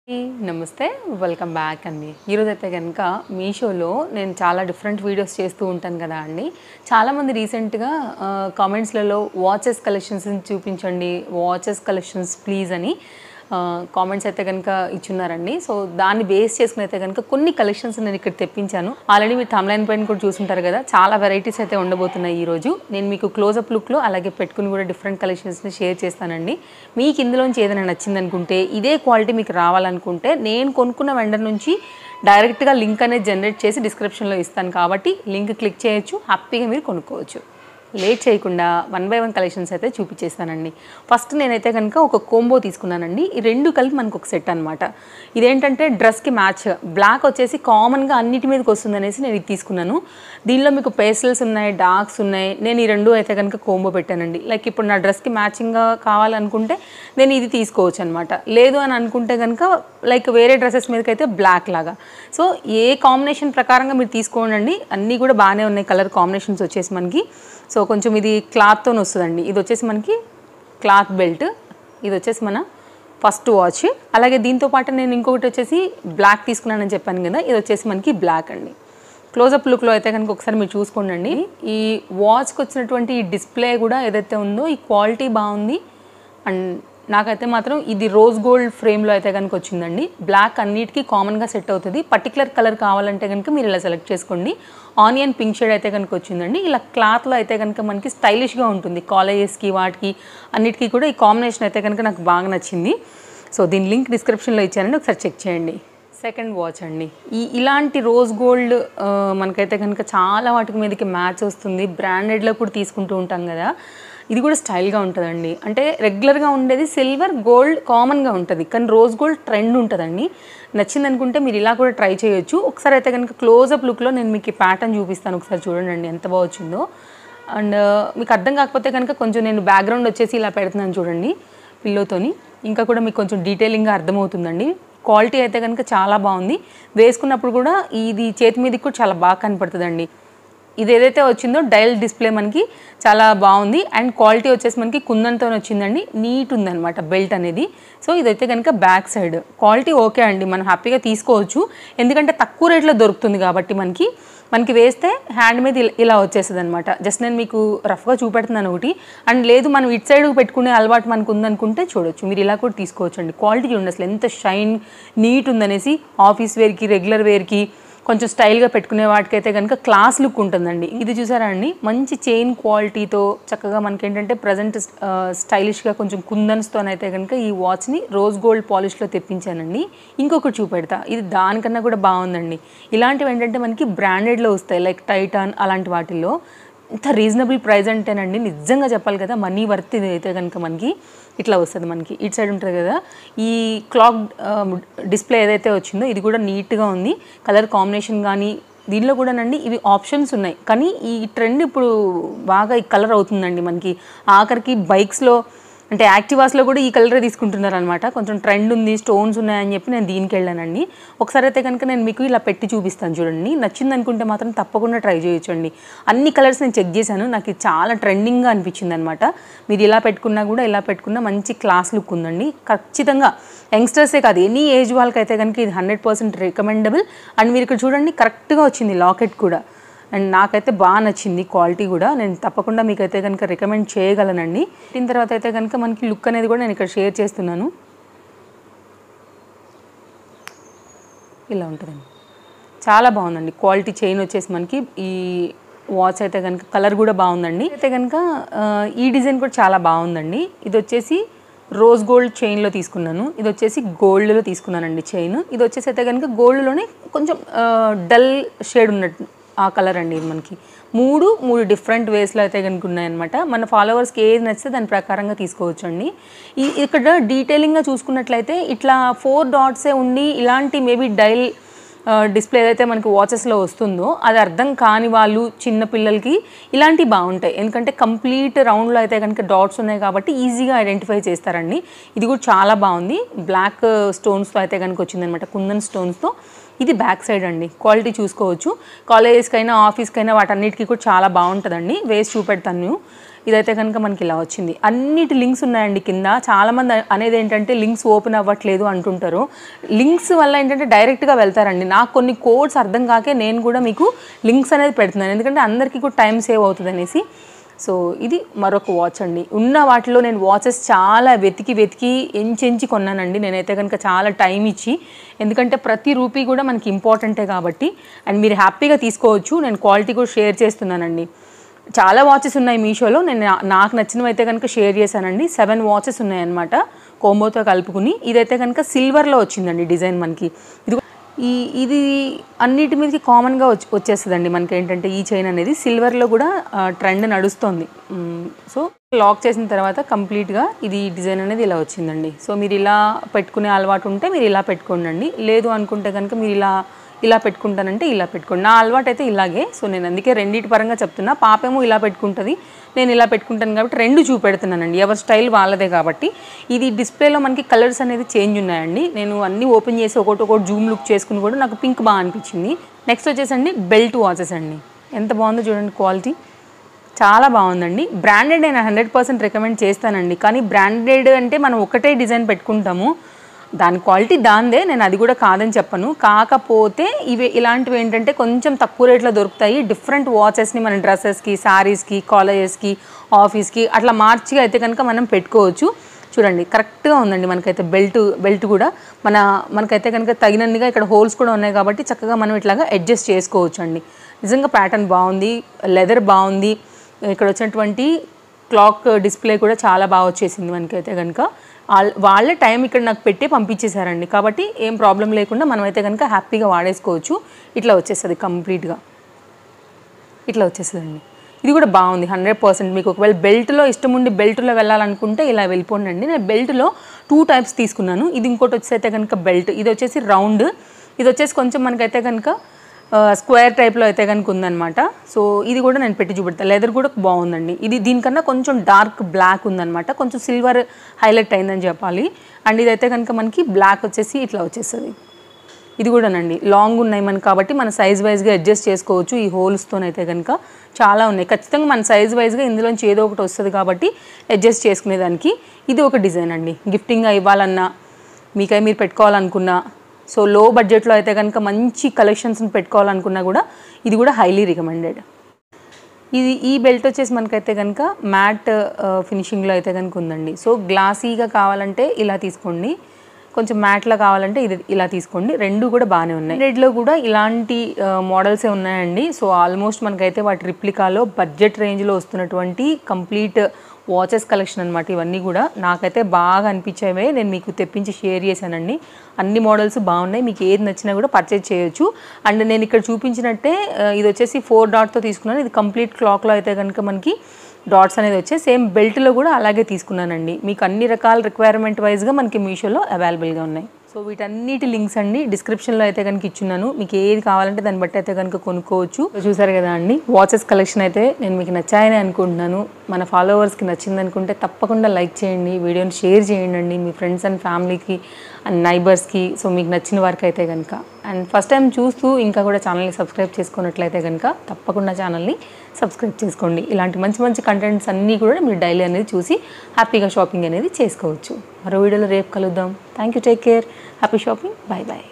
నమస్తే welcome back అండి. ఈరోజు అయితే కనుక మీషోలో నేను చాలా డిఫరెంట్ వీడియోస్ చేస్తూ ఉంటాను కదా అండి. చాలామంది రీసెంట్గా కామెంట్స్లలో వాచెస్ కలెక్షన్స్ చూపించండి, వాచెస్ కలెక్షన్స్ ప్లీజ్ అని కామెంట్స్ అయితే కనుక ఇచ్చున్నారండి. సో దాన్ని బేస్ చేసుకుని అయితే కనుక కొన్ని కలెక్షన్స్ నేను ఇక్కడ తెప్పించాను. ఆల్రెడీ మీరు థంబ్‌నైల్ పైన కూడా చూసుంటారు కదా, చాలా వెరైటీస్ అయితే ఉండబోతున్నాయి ఈరోజు. నేను మీకు క్లోజప్ లుక్లో అలాగే పెట్టుకుని కూడా డిఫరెంట్ కలెక్షన్స్ని షేర్ చేస్తానండి. మీకు ఇందులోంచి ఏదైనా నచ్చిందనుకుంటే, ఇదే క్వాలిటీ మీకు రావాలనుకుంటే నేను కొనుక్కున్న వెండర్ నుంచి డైరెక్ట్గా లింక్ అనేది జనరేట్ చేసి డిస్క్రిప్షన్లో ఇస్తాను కాబట్టి లింక్ క్లిక్ చేయొచ్చు, హ్యాపీగా మీరు కొనుక్కోవచ్చు. లేట్ చేయకుండా 1 by 1 కలెక్షన్స్ అయితే చూపించేస్తానండి. ఫస్ట్ నేనైతే కనుక ఒక కోంబో తీసుకున్నానండి. ఈ రెండు కలిపి మనకు ఒక సెట్ అనమాట. ఇదేంటంటే డ్రెస్కి మ్యాచ్, బ్లాక్ వచ్చేసి కామన్గా అన్నిటి మీదకి వస్తుంది అనేసి నేను ఇది తీసుకున్నాను. దీనిలో మీకు పేస్టల్స్ ఉన్నాయి, డార్క్స్ ఉన్నాయి. నేను ఈ రెండు అయితే కనుక కోంబో పెట్టానండి. లైక్ ఇప్పుడు నా డ్రెస్కి మ్యాచింగ్గా కావాలనుకుంటే నేను ఇది తీసుకోవచ్చు అనమాట. లేదు అని అనుకుంటే కనుక లైక్ వేరే డ్రెస్సెస్ మీదకైతే బ్లాక్ లాగా. సో ఏ కాంబినేషన్ ప్రకారంగా మీరు తీసుకోండి, అన్నీ కూడా బాగానే ఉన్నాయి కలర్ కాంబినేషన్స్ వచ్చేసి మనకి. సో కొంచెం ఇది క్లాత్తో వస్తుందండి. ఇది వచ్చేసి మనకి క్లాత్ బెల్ట్, ఇది వచ్చేసి మన ఫస్ట్ వాచ్. అలాగే దీంతో పాటు నేను ఇంకొకటి వచ్చేసి బ్లాక్ తీసుకున్నానని చెప్పాను కదా, ఇది వచ్చేసి మనకి బ్లాక్ అండి. క్లోజప్ లుక్లో అయితే కనుక ఒకసారి మీరు చూసుకోండి. ఈ వాచ్కి వచ్చినటువంటి ఈ డిస్ప్లే కూడా ఏదైతే ఉందో ఈ క్వాలిటీ బాగుంది. అండ్ నాకైతే మాత్రం ఇది రోజ్ గోల్డ్ ఫ్రేమ్లో అయితే కనుక వచ్చిందండి. బ్లాక్ అన్నిటికీ కామన్గా సెట్ అవుతుంది. పర్టికులర్ కలర్ కావాలంటే కనుక మీరు ఇలా సెలెక్ట్ చేసుకోండి. ఆనియన్ పింక్ షేడ్ అయితే కనుక వచ్చిందండి. ఇలా క్లాత్లో అయితే కనుక మనకి స్టైలిష్గా ఉంటుంది. కాలేజెస్కి వాటికి అన్నిటికీ కూడా ఈ కాంబినేషన్ అయితే కనుక నాకు బాగా నచ్చింది. సో దీని లింక్ డిస్క్రిప్షన్లో ఇచ్చానండి, ఒకసారి చెక్ చేయండి. సెకండ్ వాచ్ అండి. ఇలాంటి రోజ్ గోల్డ్ మనకైతే కనుక చాలా వాటికి మీదకి మ్యాచ్ వస్తుంది. బ్రాండెడ్లో కూడా తీసుకుంటూ ఉంటాం కదా, ఇది కూడా స్టైల్గా ఉంటుందండి. అంటే రెగ్యులర్గా ఉండేది సిల్వర్ గోల్డ్ కామన్గా ఉంటుంది, కానీ రోజ్ గోల్డ్ ట్రెండ్ ఉంటుందండి. నచ్చింది అనుకుంటే మీరు ఇలా కూడా ట్రై చేయొచ్చు. ఒకసారి అయితే కనుక క్లోజప్ లుక్లో నేను మీకు ఈ ప్యాటర్న్ చూపిస్తాను, ఒకసారి చూడండి ఎంత బాగా వచ్చిందో. అండ్ మీకు అర్థం కాకపోతే కనుక కొంచెం నేను బ్యాక్గ్రౌండ్ వచ్చేసి ఇలా పెడుతున్నాను చూడండి పిల్లోతోని, ఇంకా కూడా మీకు కొంచెం డీటెయిలింగ్గా అర్థమవుతుందండి. క్వాలిటీ అయితే కనుక చాలా బాగుంది. వేసుకున్నప్పుడు కూడా ఇది చేతి మీదకి కూడా చాలా బాగా కనపడుతుందండి. ఇది ఏదైతే వచ్చిందో డయల్ డిస్ప్లే మనకి చాలా బాగుంది. అండ్ క్వాలిటీ వచ్చేసి మనకి కుందన్తో వచ్చిందండి. నీట్ ఉందన్నమాట బెల్ట్ అనేది. సో ఇదైతే కనుక బ్యాక్ సైడ్ క్వాలిటీ ఓకే అండి, మనం హ్యాపీగా తీసుకోవచ్చు. ఎందుకంటే తక్కువ రేట్లో దొరుకుతుంది కాబట్టి మనకి వేస్తే హ్యాండ్ మీద ఇలా వచ్చేస్తుంది అనమాట. జస్ట్ నేను మీకు రఫ్గా చూపెడుతున్నాను ఒకటి. అండ్ లేదు మనం ఇటు సైడ్ పెట్టుకునే అలవాటు మనకు ఉందనుకుంటే చూడొచ్చు, మీరు ఇలా కూడా తీసుకోవచ్చు అండి. క్వాలిటీ చూడండి అసలు ఎంత షైన్ నీట్ ఉందనేసి. ఆఫీస్ వేర్కి, రెగ్యులర్ వేర్కి, కొంచెం స్టైల్గా పెట్టుకునే వాటికైతే కనుక క్లాస్ లుక్ ఉంటుందండి. ఇది చూసారా అండి, మంచి చైన్ క్వాలిటీతో చక్కగా మనకి ఏంటంటే ప్రజెంట్ స్టైలిష్గా కొంచెం కుందన్స్తోనైతే కనుక ఈ వాచ్ని రోజ్ గోల్డ్ పాలిష్లో తెప్పించానండి. ఇంకొకటి చూపెడతా, ఇది దానికన్నా కూడా బాగుందండి. ఇలాంటివి ఏంటంటే మనకి బ్రాండెడ్లో వస్తాయి, లైక్ టైటాన్ అలాంటి వాటిల్లో. ఇంత రీజనబుల్ ప్రైస్ అంటేనండి నిజంగా చెప్పాలి కదా, మనీ వర్త్ ఇది అయితే కనుక మనకి ఇట్లా వస్తుంది. మనకి ఇటు సైడ్ ఉంటుంది కదా, ఈ క్లాక్ డిస్ప్లే ఏదైతే వచ్చిందో ఇది కూడా నీట్గా ఉంది. కలర్ కాంబినేషన్ కానీ దీనిలో కూడానండి ఇవి ఆప్షన్స్ ఉన్నాయి, కానీ ఈ ట్రెండ్ ఇప్పుడు బాగా ఈ కలర్ అవుతుందండి మనకి. ఆఖరికి బైక్స్లో అంటే యాక్టివాస్లో కూడా ఈ కలరే తీసుకుంటున్నారు అనమాట. కొంచెం ట్రెండ్ ఉంది, స్టోన్స్ ఉన్నాయని చెప్పి నేను దీనికి వెళ్ళానండి. ఒకసారి అయితే కనుక నేను మీకు ఇలా పెట్టి చూపిస్తాను చూడండి. నచ్చింది అనుకుంటే మాత్రం తప్పకుండా ట్రై చేయొచ్చండి. అన్ని కలర్స్ నేను చెక్ చేశాను, నాకు ఇది చాలా ట్రెండింగ్గా అనిపించింది అనమాట. మీరు ఇలా పెట్టుకున్నా కూడా ఇలా పెట్టుకున్నా మంచి క్లాస్ లుక్ ఉందండి. ఖచ్చితంగా యంగ్స్టర్సే కాదు, ఎనీ ఏజ్ వాళ్ళకైతే కనుక ఇది 100% రికమెండబుల్. అండ్ మీరు ఇక్కడ చూడండి కరెక్ట్గా వచ్చింది లాకెట్ కూడా. అండ్ నాకైతే బాగా నచ్చింది క్వాలిటీ కూడా. నేను తప్పకుండా మీకైతే కనుక రికమెండ్ చేయగలనండి. దీని తర్వాత అయితే కనుక మనకి లుక్ అనేది కూడా నేను ఇక్కడ షేర్ చేస్తున్నాను. ఇలా ఉంటుందండి, చాలా బాగుందండి క్వాలిటీ. చైన్ వచ్చేసి మనకి ఈ వాచ్ అయితే కనుక కలర్ కూడా బాగుందండి. అయితే కనుక ఈ డిజైన్ కూడా చాలా బాగుందండి. ఇది వచ్చేసి రోజ్ గోల్డ్ చైన్లో తీసుకున్నాను, ఇది వచ్చేసి గోల్డ్లో తీసుకున్నానండి చైన్. ఇది వచ్చేసి అయితే కనుక గోల్డ్లోనే కొంచెం డల్ షేడ్ ఉన్నట్టు ఆ కలర్ అండి. ఇది మనకి మూడు డిఫరెంట్ వేస్లో అయితే కనుక ఉన్నాయన్నమాట. మన ఫాలోవర్స్కి ఏది నచ్చితే దాని ప్రకారంగా తీసుకోవచ్చు అండి. ఇక్కడ డీటెయిలింగ్గా చూసుకున్నట్లయితే ఇట్లా 4 డాట్సే ఉండి ఇలాంటి మేబీ డైల్ డిస్ప్లే ఏదైతే మనకి వాచెస్లో వస్తుందో అది అర్థం కాని వాళ్ళు, చిన్న పిల్లలకి ఇలాంటివి బాగుంటాయి. ఎందుకంటే కంప్లీట్ రౌండ్లో అయితే కనుక డాట్స్ ఉన్నాయి కాబట్టి ఈజీగా ఐడెంటిఫై చేస్తారండి. ఇది కూడా చాలా బాగుంది. బ్లాక్ స్టోన్స్తో అయితే కనుక వచ్చిందనమాట, కుందన్ స్టోన్స్తో. ఇది బ్యాక్ సైడ్ అండి, క్వాలిటీ చూసుకోవచ్చు. కాలేజెస్కైనా ఆఫీస్కైనా వాటన్నిటికీ కూడా చాలా బాగుంటుందండి. వేసి చూపెడతాను. ఇదైతే కనుక మనకి ఇలా వచ్చింది. అన్నిటి లింక్స్ ఉన్నాయండి కింద. చాలామంది అనేది ఏంటంటే లింక్స్ ఓపెన్ అవ్వట్లేదు అంటుంటారు. లింక్స్ వల్ల ఏంటంటే డైరెక్ట్గా వెళ్తారండి. నాకు కొన్ని కోడ్స్ అర్థం కాకే నేను కూడా మీకు లింక్స్ అనేది పెడుతున్నాను, ఎందుకంటే అందరికీ కూడా టైం సేవ్ అవుతుంది అనేసి. సో ఇది మరొక వాచ్ అండి. ఉన్న వాటిలో నేను వాచెస్ చాలా వెతికి ఎంచి కొన్నానండి నేనైతే కనుక, చాలా టైం ఇచ్చి. ఎందుకంటే ప్రతి రూపీ కూడా మనకి ఇంపార్టెంటే కాబట్టి. అండ్ మీరు హ్యాపీగా తీసుకోవచ్చు. నేను క్వాలిటీ కూడా షేర్ చేస్తున్నానండి. చాలా వాచెస్ ఉన్నాయి మీషోలో. నేను నాకు నచ్చినవి అయితే కనుక షేర్ చేశానండి. 7 వాచెస్ ఉన్నాయన్నమాట కోంబోతో కలుపుకుని. ఇదైతే కనుక సిల్వర్లో వచ్చిందండి డిజైన్ మనకి. ఇది అన్నిటి మీదకి కామన్గా వచ్చేస్తుందండి మనకి. ఏంటంటే ఈ చైన్ అనేది సిల్వర్లో కూడా ట్రెండ్ నడుస్తుంది. సో లాక్ చేసిన తర్వాత కంప్లీట్గా ఇది డిజైన్ అనేది ఇలా వచ్చిందండి. సో మీరు ఇలా పెట్టుకునే అలవాటు ఉంటే మీరు ఇలా పెట్టుకోండి. లేదు అనుకుంటే కనుక మీరు ఇలా పెట్టుకుంటానంటే ఇలా పెట్టుకోండి. నా అలవాటు అయితే ఇలాగే. సో నేను అందుకే రెండింటి పరంగా చెప్తున్నా. పాపేమో ఇలా పెట్టుకుంటుంది, నేను ఇలా పెట్టుకుంటాను కాబట్టి రెండు చూపెడుతున్నానండి. ఎవరి స్టైల్ వాళ్ళదే కాబట్టి. ఇది డిస్ప్లేలో మనకి కలర్స్ అనేది చేంజ్ ఉన్నాయండి. నేను అన్నీ ఓపెన్ చేసి ఒకటి జూమ్ లుక్ చేసుకుని కూడా నాకు పింక్ బాగా అనిపించింది. నెక్స్ట్ వచ్చేసండి బెల్ట్ వాచెస్ అండి. ఎంత బాగుందో చూడండి, క్వాలిటీ చాలా బాగుందండి. బ్రాండెడ్ నేను 100% రికమెండ్ చేస్తానండి. కానీ బ్రాండెడ్ అంటే మనం ఒకటే డిజైన్ పెట్టుకుంటాము, దాని క్వాలిటీ దాందే, నేను అది కూడా కాదని చెప్పను. కాకపోతే ఇలాంటివి ఏంటంటే కొంచెం తక్కువ రేట్లో దొరుకుతాయి. డిఫరెంట్ వాచెస్ని మన డ్రెస్సెస్కి, శారీస్కి, కాలేజెస్కి, ఆఫీస్కి అట్లా మార్చిగా అయితే కనుక మనం పెట్టుకోవచ్చు. చూడండి కరెక్ట్గా ఉందండి. మనకైతే బెల్ట్ కూడా మనకైతే కనుక తగినన్నిగా ఇక్కడ హోల్స్ కూడా ఉన్నాయి కాబట్టి చక్కగా మనం ఇట్లాగా అడ్జస్ట్ చేసుకోవచ్చు అండి. నిజంగా ప్యాటర్న్ బాగుంది, లెదర్ బాగుంది. ఇక్కడ వచ్చినటువంటి క్లాక్ డిస్ప్లే కూడా చాలా బాగా వచ్చేసింది మనకైతే కనుక. వాళ్ళే టైం ఇక్కడ నాకు పెట్టి పంపించేశారండి కాబట్టి ఏం ప్రాబ్లం లేకుండా మనమైతే కనుక హ్యాపీగా వాడేసుకోవచ్చు. ఇట్లా వచ్చేస్తుంది కంప్లీట్గా, ఇట్లా వచ్చేస్తుందండి. ఇది కూడా బాగుంది 100%. మీకు ఒకవేళ బెల్ట్లో ఇష్టం ఉండి బెల్ట్లో వెళ్ళాలనుకుంటే ఇలా వెళ్ళిపోండి. నేను బెల్ట్లో 2 టైప్స్ తీసుకున్నాను. ఇది ఇంకోటి వచ్చేసైతే కనుక బెల్ట్, ఇది వచ్చేసి రౌండ్, ఇది వచ్చేసి కొంచెం మనకైతే కనుక స్క్వేర్ టైప్లో అయితే కనుక ఉందన్నమాట. సో ఇది కూడా నేను పెట్టి చూపెడతాను. లెదర్ కూడా బాగుందండి. ఇది దీనికన్నా కొంచెం డార్క్ బ్లాక్ ఉందన్నమాట, కొంచెం సిల్వర్ హైలైట్ అయిందని చెప్పాలి. అండ్ ఇదైతే కనుక మనకి బ్లాక్ వచ్చేసి ఇట్లా వచ్చేస్తుంది. ఇది కూడానండి లాంగ్ ఉన్నాయి మనకి కాబట్టి మన సైజ్ వైజ్గా అడ్జస్ట్ చేసుకోవచ్చు. ఈ హోల్స్తోనైతే కనుక చాలా ఉన్నాయి. ఖచ్చితంగా మన సైజ్ వైజ్గా ఇందులోంచి ఏదో ఒకటి వస్తుంది కాబట్టి అడ్జస్ట్ చేసుకునేదానికి. ఇది ఒక డిజైన్ అండి. గిఫ్టింగ్గా ఇవ్వాలన్నా, మీరు పెట్టుకోవాలనుకున్నా, సో లో బడ్జెట్లో అయితే కనుక మంచి కలెక్షన్స్ని పెట్టుకోవాలనుకున్నా కూడా ఇది కూడా హైలీ రికమెండెడ్. ఈ బెల్ట్ వచ్చేసి మనకైతే కనుక మ్యాట్ ఫినిషింగ్లో అయితే కనుక ఉందండి. సో గ్లాసీగా కావాలంటే ఇలా తీసుకోండి, కొంచెం మ్యాట్లో కావాలంటే ఇది ఇలా తీసుకోండి. రెండు కూడా బాగానే ఉన్నాయి. రెడ్లో కూడా ఇలాంటి మోడల్సే ఉన్నాయండి. సో ఆల్మోస్ట్ మనకైతే వాటి రిప్లికాలో బడ్జెట్ రేంజ్లో వస్తున్నటువంటి కంప్లీట్ వాచెస్ కలెక్షన్ అనమాట. ఇవన్నీ కూడా నాకైతే బాగా అనిపించేవే, నేను మీకు తెప్పించి షేర్ చేశానండి. అన్ని మోడల్స్ బాగున్నాయి, మీకు ఏది నచ్చినా కూడా పర్చేజ్ చేయొచ్చు. అండ్ నేను ఇక్కడ చూపించినట్టే ఇది వచ్చేసి 4 డాట్తో తీసుకున్నాను. ఇది కంప్లీట్ క్లాక్లో అయితే కనుక మనకి డాట్స్ అనేది వచ్చే సేమ్ బెల్ట్లో కూడా అలాగే తీసుకున్నానండి. మీకు అన్ని రకాల రిక్వైర్మెంట్ వైజ్గా మనకి మీషోలో అవైలబుల్గా ఉన్నాయి. సో వీటన్నిటి లింక్స్ అండి డిస్క్రిప్షన్లో అయితే కనుక ఇచ్చున్నాను. మీకు ఏది కావాలంటే దాన్ని బట్టి అయితే కనుక కొనుక్కోవచ్చు. చూసారు కదా అండి, వాచెస్ కలెక్షన్ అయితే నేను మీకు నచ్చాయని అనుకుంటున్నాను. మన ఫాలోవర్స్కి నచ్చింది అనుకుంటే తప్పకుండా లైక్ చేయండి, వీడియోని షేర్ చేయండి మీ ఫ్రెండ్స్ అండ్ ఫ్యామిలీకి అండ్ నైబర్స్కి. సో మీకు నచ్చిన వారికి అయితే కనుక, అండ్ ఫస్ట్ టైం చూస్తూ ఇంకా కూడా ఛానల్ని సబ్స్క్రైబ్ చేసుకున్నట్లయితే కనుక తప్పకుండా ఛానల్ని సబ్స్క్రైబ్ చేసుకోండి. ఇలాంటి మంచి మంచి కంటెంట్స్ అన్నీ కూడా మీరు డైలీ అనేది చూసి హ్యాపీగా షాపింగ్ అనేది చేసుకోవచ్చు. మరో వీడియోలో రేపు కలుద్దాం. Thank you, take care, happy shopping, bye bye.